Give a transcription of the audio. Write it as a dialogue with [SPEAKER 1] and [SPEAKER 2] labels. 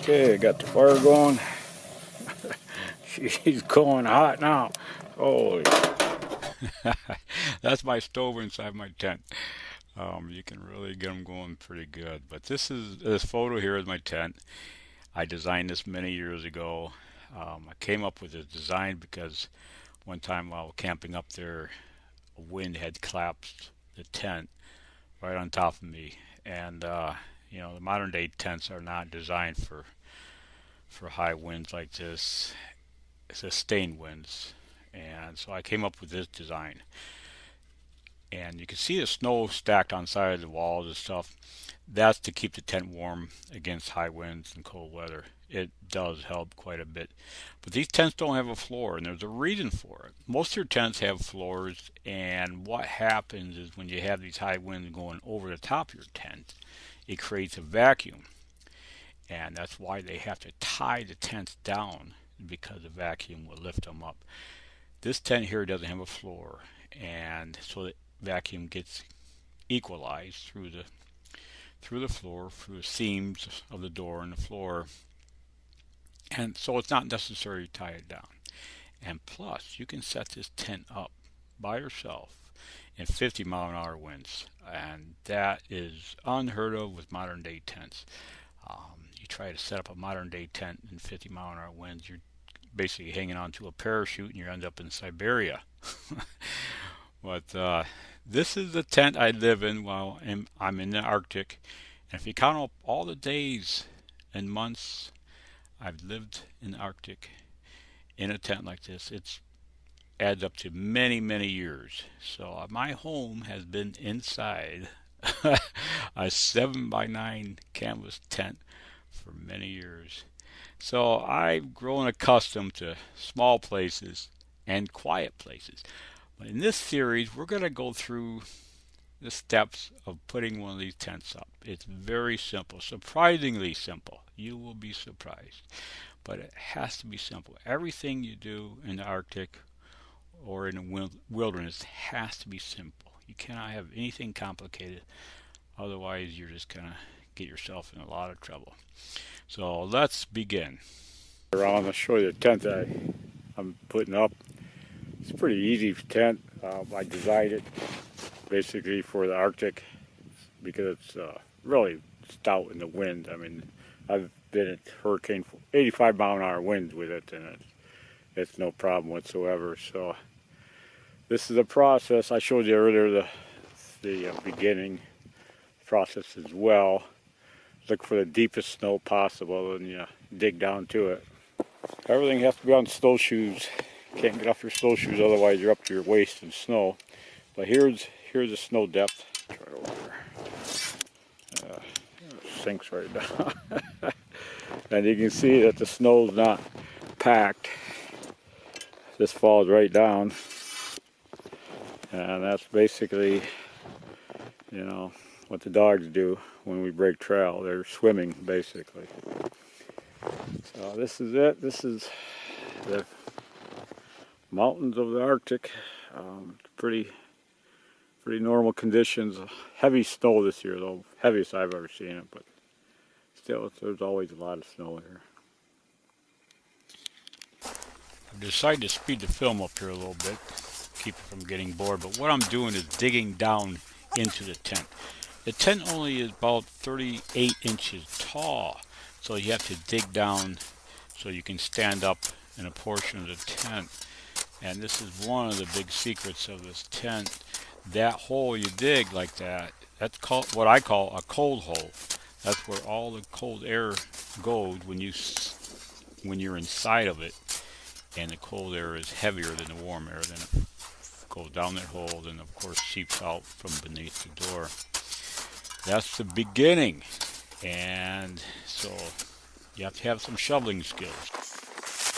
[SPEAKER 1] Okay, got the fire going. She's going hot now. Holy. That's my stove inside my tent. You can really get them going pretty good. But this photo here is my tent. I designed this many years ago. I came up with this design because one time while camping up there, a wind had collapsed the tent right on top of me. And the modern day tents are not designed for high winds like this, sustained winds. And so I came up with this design. And you can see the snow stacked on side of the walls and stuff. That's to keep the tent warm against high winds and cold weather. It does help quite a bit. But these tents don't have a floor, and there's a reason for it. Most of your tents have floors, and what happens is when you have these high winds going over the top of your tent, it creates a vacuum. And that's why they have to tie the tents down, because the vacuum will lift them up. This tent here doesn't have a floor, and so the vacuum gets equalized through the floor, through the seams of the door and the floor, and so it's not necessary to tie it down. And plus, you can set this tent up by yourself in 50-mile-an-hour winds, and that is unheard of with modern day tents. You try to set up a modern day tent in 50-mile-an-hour winds, you're basically hanging onto a parachute and you end up in Siberia. But this is the tent I live in while I'm in the Arctic. And if you count up all the days and months I've lived in the Arctic in a tent like this, it adds up to many, many years. So my home has been inside a 7x9 canvas tent for many years. So I've grown accustomed to small places and quiet places. But in this series, we're going to go through the steps of putting one of these tents up. It's very simple, surprisingly simple. You will be surprised. But it has to be simple. Everything you do in the Arctic or in the wilderness has to be simple. You cannot have anything complicated. Otherwise, you're just going to get yourself in a lot of trouble. So let's begin. Around, I'll show you the tent that I'm putting up. It's a pretty easy tent. I designed it basically for the Arctic because it's really stout in the wind. I mean, I've been at hurricane 85-mile-an-hour winds with it, and it's no problem whatsoever. So this is a process. I showed you earlier the beginning process as well. Look for the deepest snow possible and you dig down to it. Everything has to be on snowshoes. Can't get off your snowshoes, otherwise you're up to your waist in snow. But here's the snow depth. Try it over there. Sinks right down. And you can see that the snow's not packed. This falls right down. And that's basically, what the dogs do when we break trail. They're swimming, basically. So this is it. This is the mountains of the Arctic. Pretty normal conditions. Heavy snow this year, though. Heaviest I've ever seen it, but still, there's always a lot of snow here. I've decided to speed the film up here a little bit, keep it from getting bored, but what I'm doing is digging down into the tent. The tent only is about 38 inches tall, so you have to dig down so you can stand up in a portion of the tent. And this is one of the big secrets of this tent. That hole you dig like that, that's called what I call a cold hole. That's where all the cold air goes when you're inside of it, and the cold air is heavier than the warm air. Then it goes down that hole, then of course seeps out from beneath the door. That's the beginning, and so you have to have some shoveling skills.